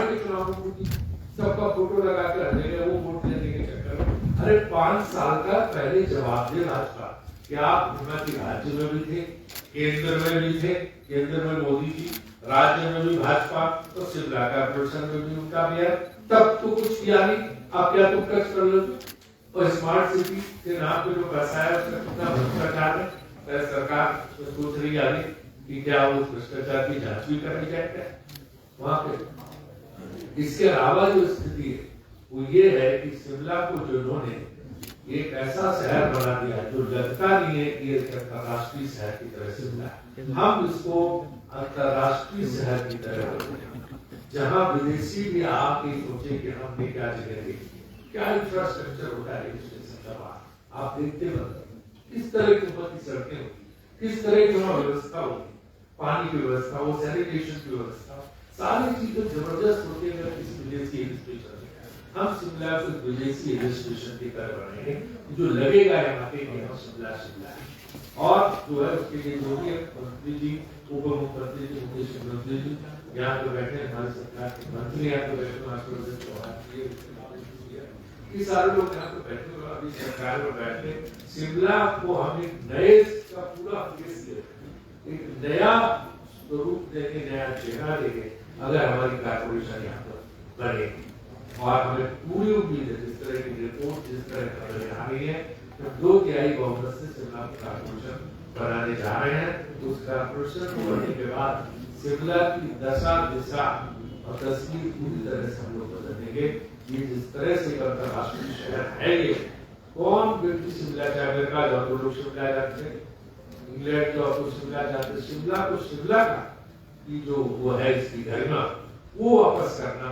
के चुनाव में सबका फोटो लगा कर हमें वो वोट लेने के चक्कर में। अरे 5 साल का पहले जवाब दे भाजपा कि आप हिमाचल राज्य में भी थे, केंद्र में भी थे, केंद्र में मोदी जी, राज्य में भी भाजपा, तो शिमला कॉर्पोरेशन में भी उनका मेयर, तब तो कुछ किया नहीं। आप क्या तुम टच कर लो और स्मार्ट सिटी के नाम पे जो पैसा है उसका कितना भ्रष्टाचार है, सरकार सोच रही है कि क्या वो भ्रष्टाचार की जांच भी कराई जाए क्या वहां पे। इसके अलावा जो स्थिति है वो ये है कि शिमला को जो उन्होंने एक ऐसा शहर बना दिया जो लगता नहीं है कि अंतरराष्ट्रीय शहर की तरह शिमला, हम इसको अंतरराष्ट्रीय शहर की तरह, जहां विदेशी भी आके सोचे कि हमने क्या जगह देखी, क्या इंफ्रास्ट्रक्चर होता है आप देखते हैं, किस तरह की ऊपर की सड़कें होगी, किस तरह की वहां व्यवस्था होगी, पानी की व्यवस्था हो, सैनिटेशन की व्यवस्था, सारी चीजें जबरदस्त होती है। किसी विदेशी हिल स्टेशन हम शिमला को विदेशी हिल स्टेशन की तरह बनाएंगे जो लगेगा यहाँ पे शिमला शिमला है। और जो है उसके लिए जो भी मंत्री जी, उप मुख्यमंत्री जी, मुख्यमंत्री जी यहाँ पे बैठे, हमारी सरकार के मंत्री यहाँ पे बैठे, मास्टर चौहान ये सारे लोग यहाँ पे बैठे हुए अभी सरकार में बैठे। शिमला को हम एक नए का पूरा फेस देंगे, एक नया स्वरूप देंगे, नया चेहरा देंगे अगर हमारी कारपोरेशन यहाँ पर बनेगी। और हमें पूरी उम्मीद है जिस तरह की रिपोर्ट, जिस तरह की खबरें आ रही है, तो 2/3 बहुमत से शिमला कारपोरेशन बनाने जा रहे हैं। उस कारपोरेशन बनने के बाद शिमला की दशा दिशा और तस्वीर पूरी तरह से हम लोग बदल देंगे। ये जिस तरह से अंतरराष्ट्रीय शहर है, ये कौन व्यक्ति शिमला से अमेरिका जाओ तो लोग शिमला जाते हैं, इंग्लैंड जाओ तो शिमला जाते हैं। शिमला को शिमला का की जो वो है इसकी गरिमा वो वापस करना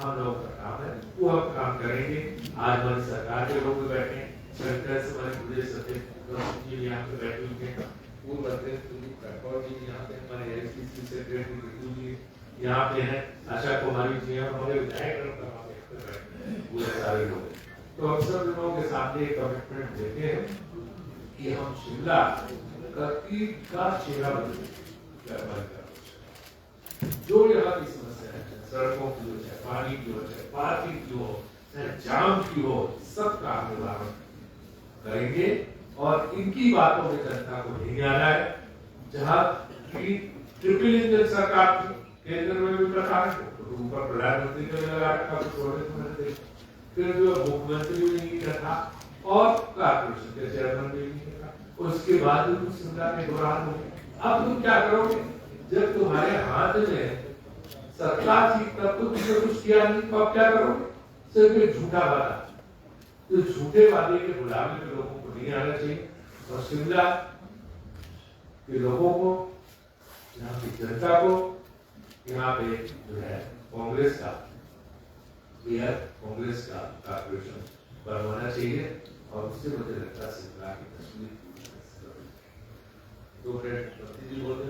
हम लोग का काम है, वो हम काम करेंगे। आज हमारी सरकार के लोग बैठे हैं, सेंटर से हमारे प्रदेश अध्यक्ष जी यहाँ पे बैठे हुए हैं, पूर्व अध्यक्ष सुदीप राठौर जी यहाँ पे, हमारे एआईसीसी सेक्रेटरी रितु जी यहाँ पे हैं, आशा कुमारी जी हैं, हमारे विधायक पूरे सारे लोग। तो हम सब लोगों के सामने एक कमिटमेंट देते हैं कि हम शिमला का चेहरा बदलेंगे। जो यहाँ की समस्या है, सड़कों की हो चाहे पानी की हो चाहे पार्किंग की हो चाहे जाम की हो, सबका निवारण करेंगे और इनकी बातों में जनता को नहीं आना है। जहाँ की ट्रिपल इंजन सरकार थी, केंद्र में भी प्रधान ऊपर प्रधानमंत्री ने लगा रखा, फिर जो मुख्यमंत्री भी नहीं था और कारपोरेशन के चेयरमैन भी नहीं था, उसके बाद भी कुछ शिमला में दौरान हो। अब तुम क्या करोगे जब तुम्हारे हाथ में सत्ता थी, तब तो तुमने कुछ किया नहीं, तो अब क्या करोगे? सिर्फ एक झूठा वादा, तो झूठे वादे के गुलामी में लोगों को नहीं आना चाहिए। और शिमला के लोगों को, यहाँ की जनता को, यहाँ पे जो है कांग्रेस का मेयर, कांग्रेस का कारपोरेशन बनवाना चाहिए और उससे मुझे लगता है शिमला की तस्वीर दो मिनट जी बोलते।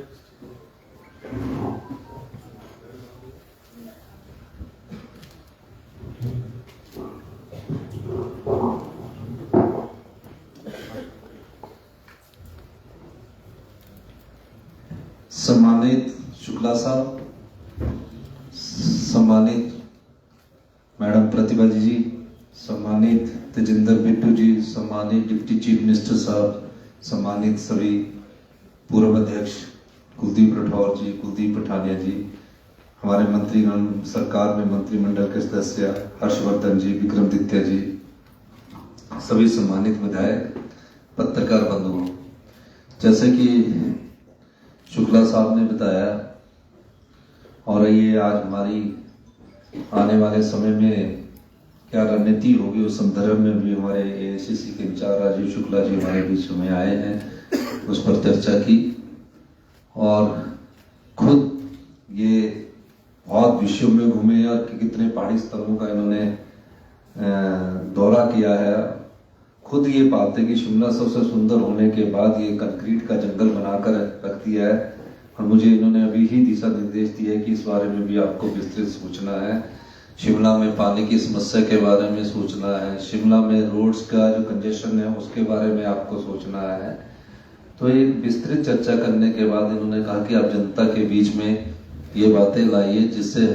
सम्मानित शुक्ला साहब, सम्मानित मैडम प्रतिभा जी, सम्मानित तेजिंदर बिट्टू जी, सम्मानित डिप्टी चीफ मिनिस्टर साहब, सम्मानित सभी पूर्व अध्यक्ष कुलदीप राठौर जी, कुलदीप पठानिया जी, हमारे मंत्रीगण, सरकार में मंत्रिमंडल के सदस्य हर्षवर्धन जी, विक्रमादित्य जी, सभी सम्मानित विधायक, पत्रकार बंधुओं, जैसे कि शुक्ला साहब ने बताया और ये आज हमारी आने वाले समय में क्या रणनीति होगी उस संदर्भ में भी हमारे एआईसीसी के इंचार्ज राजीव शुक्ला जी हमारे बीच में आए हैं, उस पर चर्चा की और खुद ये बहुत विषयों में घूमे और कितने पहाड़ी स्थलों का इन्होंने दौरा किया है। खुद ये पाते कि शिमला सबसे सुंदर होने के बाद ये कंक्रीट का जंगल बनाकर रख दिया है और मुझे इन्होंने अभी ही दिशा निर्देश दिए कि इस बारे में भी आपको विस्तृत सोचना है। शिमला में पानी की समस्या के बारे में सोचना है, शिमला में रोड्स का जो कंजेशन है उसके बारे में आपको सोचना है। तो एक विस्तृत चर्चा करने के बाद इन्होंने कहा कि आप जनता के बीच में ये बातें लाइए जिससे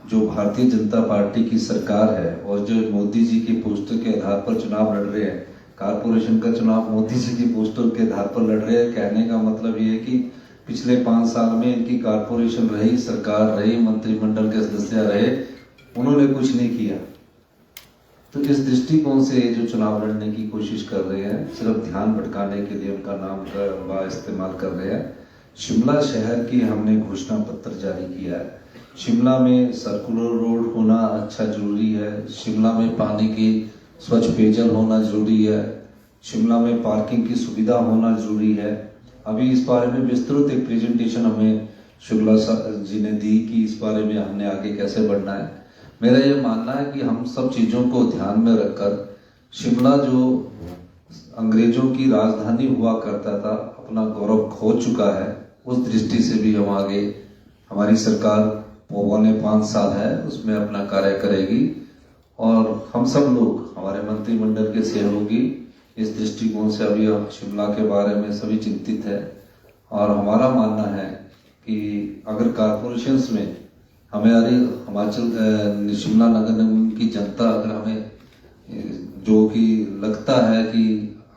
जो भारतीय जनता पार्टी की सरकार है और जो मोदी जी के पोस्टर के आधार पर चुनाव लड़ रहे हैं, कारपोरेशन का चुनाव मोदी जी के पोस्टर के आधार पर लड़ रहे हैं, कहने का मतलब ये है कि पिछले 5 साल में इनकी कारपोरेशन रही, सरकार रही, मंत्रिमंडल के सदस्य रहे, उन्होंने कुछ नहीं किया। तो इस दृष्टिकोण से जो चुनाव लड़ने की कोशिश कर रहे हैं, सिर्फ ध्यान भटकाने के लिए उनका नाम का इस्तेमाल कर रहे हैं। शिमला शहर की हमने घोषणा पत्र जारी किया है। शिमला में सर्कुलर रोड होना अच्छा जरूरी है, शिमला में पानी की स्वच्छ पेयजल होना जरूरी है, शिमला में पार्किंग की सुविधा होना जरूरी है। अभी इस बारे में विस्तृत एक प्रेजेंटेशन हमें शुक्ला जी ने दी कि इस बारे में हमने आगे कैसे बढ़ना है। मेरा ये मानना है कि हम सब चीजों को ध्यान में रखकर शिमला जो अंग्रेजों की राजधानी हुआ करता था, अपना गौरव खो चुका है, उस दृष्टि से भी हम आगे, हमारी सरकार पौने 5 साल है उसमें अपना कार्य करेगी और हम सब लोग, हमारे मंत्रिमंडल के सहयोगी इस दृष्टिकोण से अभी हम शिमला के बारे में सभी चिंतित है। और हमारा मानना है कि अगर कारपोरेशंस में हमारी हिमाचल शिमला नगर निगम की जनता अगर हमें जो कि लगता है कि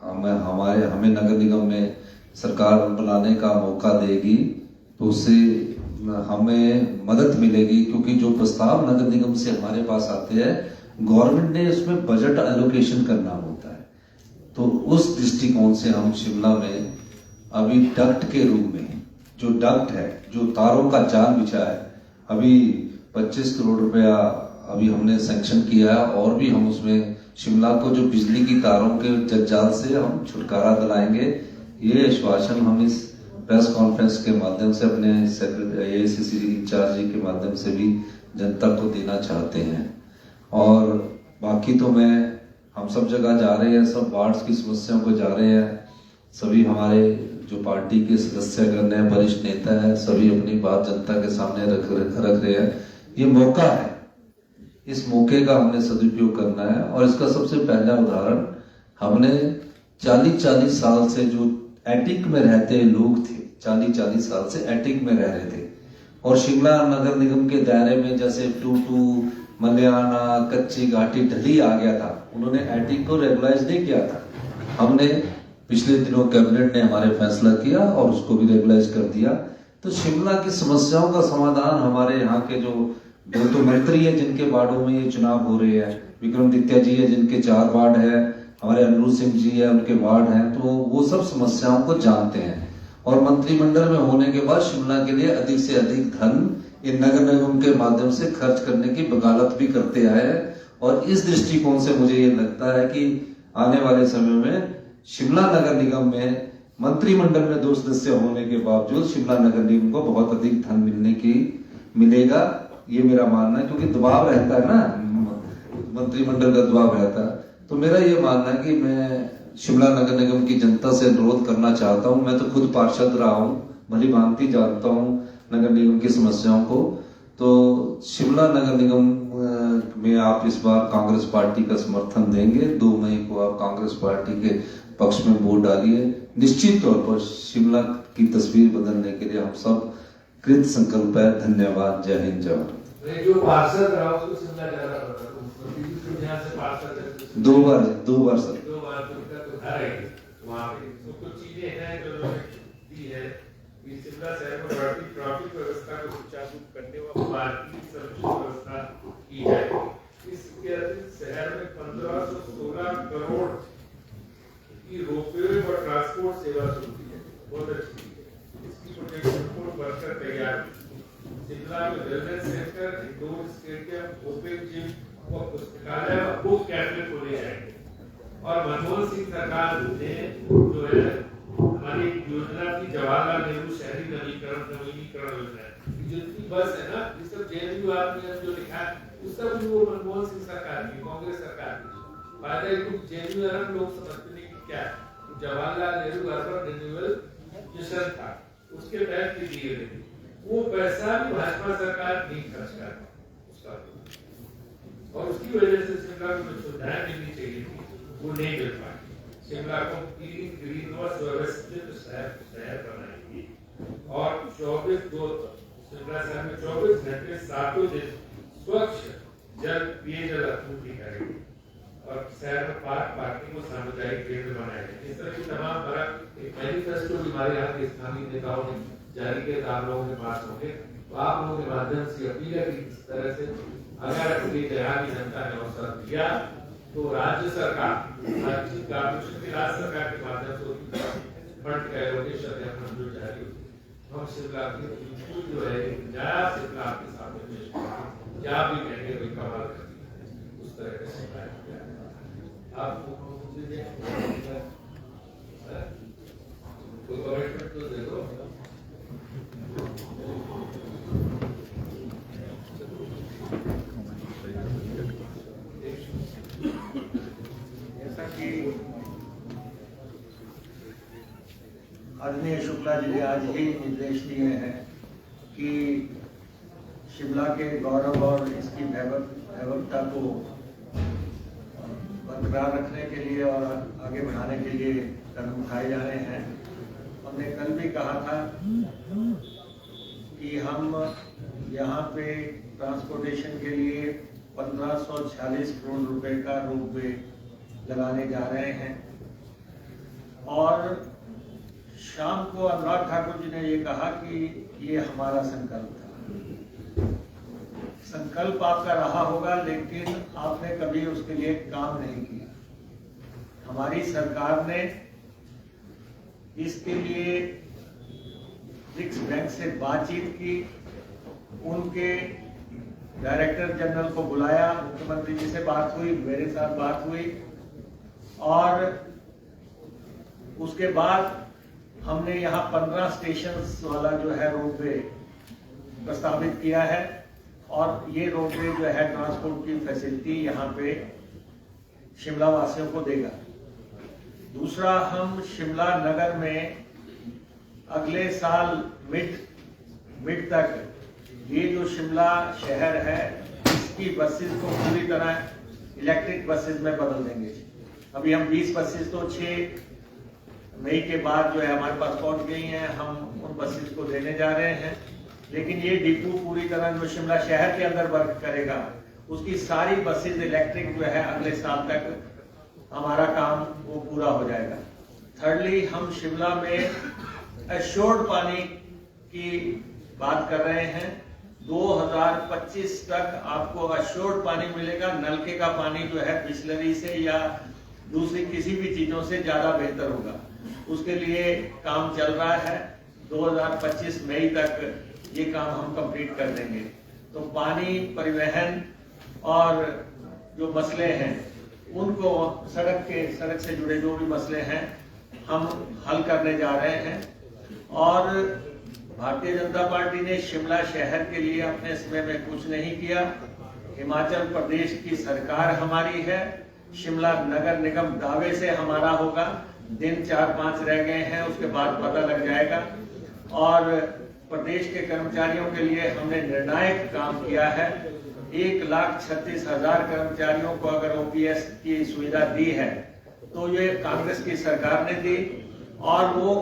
हमें नगर निगम में सरकार बनाने का मौका देगी तो उससे हमें मदद मिलेगी, क्योंकि जो प्रस्ताव नगर निगम से हमारे पास आते हैं, गवर्नमेंट ने उसमें बजट एलोकेशन करना होता है। तो उस दृष्टिकोण से हम शिमला में अभी डक्ट के रूप में, जो डक्ट है, जो तारों का जाल बिछा है, अभी 25 करोड़ रुपया अभी हमने सैंक्शन किया है और भी हम उसमें शिमला को जो बिजली की तारों के जंजाल से हम छुटकारा दिलाएंगे। ये आश्वासन हम इस प्रेस कॉन्फ्रेंस के माध्यम से अपने AICC इंचार्ज जी के माध्यम से भी जनता को देना चाहते हैं। और बाकी तो हम सब जगह जा रहे हैं, सब वार्ड्स की समस्याओं को जा रहे हैं, सभी हमारे जो पार्टी के सदस्यगण है, वरिष्ठ नेता है, सभी अपनी बात जनता के सामने रख रहे हैं। ये मौका है, इस मौके का हमने सदुपयोग करना है। और इसका सबसे पहला उदाहरण, हमने 40-40 साल से जो एटिक में रहते लोग थे, 40-40 साल से एटिक में रह रहे थे, और शिमला नगर निगम के दायरे में जैसे टूटू, मलियाना, कच्ची घाटी, ढली आ गया था, उन्होंने एटिक को रेगुलाइज नहीं किया था। हमने पिछले दिनों कैबिनेट ने हमारे फैसला किया और उसको भी रेगुलाइज कर दिया। तो शिमला की समस्याओं का समाधान हमारे यहाँ के जो तो मैत्री है, जिनके वार्डों में ये चुनाव हो रहे हैं, विक्रमादित्य जी है जिनके 4 वार्ड है, हमारे अनिरुद्ध सिंह जी है उनके वार्ड हैं, तो वो सब समस्याओं को जानते हैं। और मंत्रिमंडल में होने के बाद शिमला के लिए अधिक से अधिक धन इन नगर निगम के माध्यम से खर्च करने की वकालत भी करते आए हैं। और इस दृष्टिकोण से मुझे ये लगता है कि आने वाले समय में शिमला नगर निगम में मंत्रिमंडल में 2 सदस्य होने के बावजूद शिमला नगर निगम को बहुत अधिक धन मिलेगा, ये मेरा मानना है। क्योंकि दबाव रहता है ना, मंत्रिमंडल का दबाव रहता है। तो मेरा ये मानना है कि मैं शिमला नगर निगम की जनता से अनुरोध करना चाहता हूँ। मैं तो खुद पार्षद रहा हूँ, भली भांति जानता हूँ नगर निगम की समस्याओं को। तो शिमला नगर निगम में आप इस बार कांग्रेस पार्टी का समर्थन देंगे, 2 मई को आप कांग्रेस पार्टी के पक्ष में वोट डालिए। निश्चित तौर पर शिमला की तस्वीर बदलने के लिए हम सब कृत संकल्प है। धन्यवाद। जय हिंद, जय भारत। जो पार्षद रहा उसको शिमला जाना पड़ता है, 2 बार सर। 2 बार तो घर है वहाँ पे। तो कुछ चीजें हैं जो दी है कि शिमला शहर में ट्रैफिक व्यवस्था को सुचारू करने व पार्किंग सर्विस व्यवस्था की है। इसके अतिरिक्त शहर में 1516 करोड़ की रोपवे व ट्रांसपोर्ट सेवा शुरू की है, बहुत अच्छी है। इसकी प्रोजेक्ट रिपोर्ट बनकर तैयार है। शिमला में wellness centre, indoor stadium, open gym व पुस्तकालय व बुक कैफे खोले जाएंगे। और मनमोहन सिंह सरकार ने जो है हमारी योजना की जवाहरलाल नेहरू शहरी नवीनीकरण योजना है, जितनी बस है ना, ये सब JNUR में जो लिखा है उस सब वो मनमोहन सिंह सरकार की, कांग्रेस सरकार की। फायदा JNUR लोग समझते नहीं कि क्या है। Jawaharlal Nehru urban renewal mission था, उसके तहत भी दिए गए, वो पैसा भी भाजपा सरकार नहीं खर्च कर उसका, और उसकी वजह से शिमला को जो सुविधाएं मिलनी चाहिए थी वो नहीं मिल पाई। शिमला को ग्रीन व व्यवस्थित शहर बनाएंगी और 24 शिमला शहर में 24 घंटे 7 दिन नेताओं ने जारी किए, आप लोगों के पास होंगे, तो आप लोगों के माध्यम से अपील है कि इस तरह से अगर अपनी दयानी जनता ने अवसर दिया तो राज्य सरकार राज्य कॉर्पोरेशन की राज्य सरकार के माध्यम से फंड का एलोकेशन या फंड जो जारी होती हम शिमला की बिल्कुल जो है नया शिमला आपके सामने पेश करेंगे, क्या भी कहेंगे कोई कमाल कर दिया उस तरह का शिमला आप कोई कमिटमेंट तो दे दो। जैसा कि आदरणीय शुक्ला जी ने आज ही निर्देश दिए हैं कि शिमला के गौरव और इसकी वैभवता को बरकरार रखने के लिए और आगे बढ़ाने के लिए कदम उठाए जा रहे हैं। हमने कल भी कहा था कि हम यहाँ पे ट्रांसपोर्टेशन के लिए 1546 करोड़ रुपए का रोपवे लगाने जा रहे हैं। और शाम को अनुराग ठाकुर जी ने ये कहा कि ये हमारा संकल्प था। संकल्प आपका रहा होगा, लेकिन आपने कभी उसके लिए काम नहीं किया। हमारी सरकार ने इसके लिए ब्रिक्स बैंक से बातचीत की, उनके डायरेक्टर जनरल को बुलाया, मुख्यमंत्री जी से बात हुई, मेरे साथ बात हुई, और उसके बाद हमने यहाँ 15 स्टेशन वाला जो है रोपवे प्रस्तावित किया है। और ये रोपवे जो है ट्रांसपोर्ट की फैसिलिटी यहाँ पे शिमला वासियों को देगा। दूसरा, हम शिमला नगर में अगले साल मिड तक ये जो शिमला शहर है इसकी बसेस को पूरी तरह इलेक्ट्रिक बसेस में बदल देंगे। अभी हम 20 बसेस तो 6 मई के बाद जो है हमारे पास पहुंच गई हैं, हम उन बसेस को देने जा रहे हैं। लेकिन ये डिपो पूरी तरह जो शिमला शहर के अंदर वर्क करेगा, उसकी सारी बसेस इलेक्ट्रिक जो है अगले साल तक हमारा काम वो पूरा हो जाएगा। थर्डली, हम शिमला में एश्योर्ड पानी की बात कर रहे हैं। 2025 तक आपको एश्योर्ड पानी मिलेगा। नलके का पानी जो है बिस्लरी से या दूसरी किसी भी चीजों से ज्यादा बेहतर होगा। उसके लिए काम चल रहा है। 2025 मई तक ये काम हम कंप्लीट कर देंगे। तो पानी, परिवहन और जो मसले हैं उनको सड़क से जुड़े जो भी मसले हैं हम हल करने जा रहे हैं। और भारतीय जनता पार्टी ने शिमला शहर के लिए अपने समय में कुछ नहीं किया। हिमाचल प्रदेश की सरकार हमारी है, शिमला नगर निगम दावे से हमारा होगा। दिन 4-5 रह गए हैं, उसके बाद पता लग जाएगा। और प्रदेश के कर्मचारियों के लिए हमने निर्णायक काम किया है। 1,36,000 कर्मचारियों को अगर ओपीएस की सुविधा दी है तो ये कांग्रेस की सरकार ने दी और वो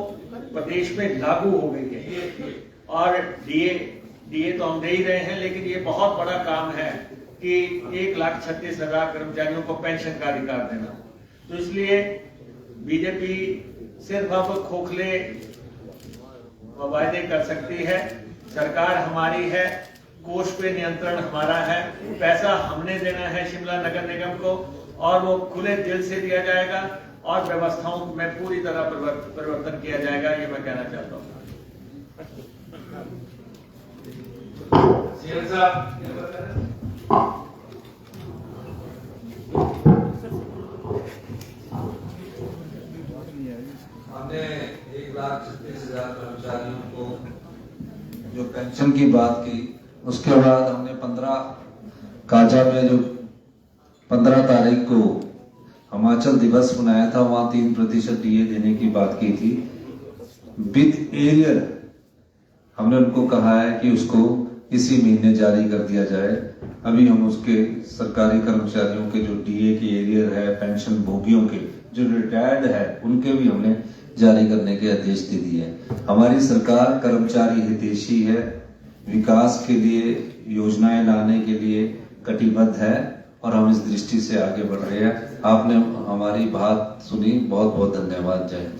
प्रदेश में लागू हो गई है। और डीए तो हम दे ही रहे हैं, लेकिन ये बहुत बड़ा काम है कि 1,36,000 कर्मचारियों को पेंशन का अधिकार देना। तो इसलिए बीजेपी सिर्फ अब खोखले वायदे कर सकती है। सरकार हमारी है, कोष पे नियंत्रण हमारा है, पैसा हमने देना है शिमला नगर निगम को, और वो खुले दिल से दिया जाएगा और व्यवस्थाओं में पूरी तरह परिवर्तन किया जाएगा। ये मैं कहना चाहता हूँ। हमने 1,36,000 कर्मचारियों को जो पेंशन की बात की, उसके बाद हमने 15 काजा में जो 15 तारीख को हिमाचल दिवस मनाया था, वहां 3% डीए देने की बात की थी विद एरियर। हमने उनको कहा है कि उसको इसी महीने जारी कर दिया जाए। अभी हम उसके सरकारी कर्मचारियों के जो डीए की एरियर है, पेंशन भोगियों के जो रिटायर्ड है, उनके भी हमने जारी करने के आदेश दे दिए हैं। हमारी सरकार कर्मचारी हितैषी है, विकास के लिए योजनाएं लाने के लिए कटिबद्ध है और हम इस दृष्टि से आगे बढ़ रहे हैं। आपने हमारी बात सुनी, बहुत बहुत धन्यवाद। जय हिंद।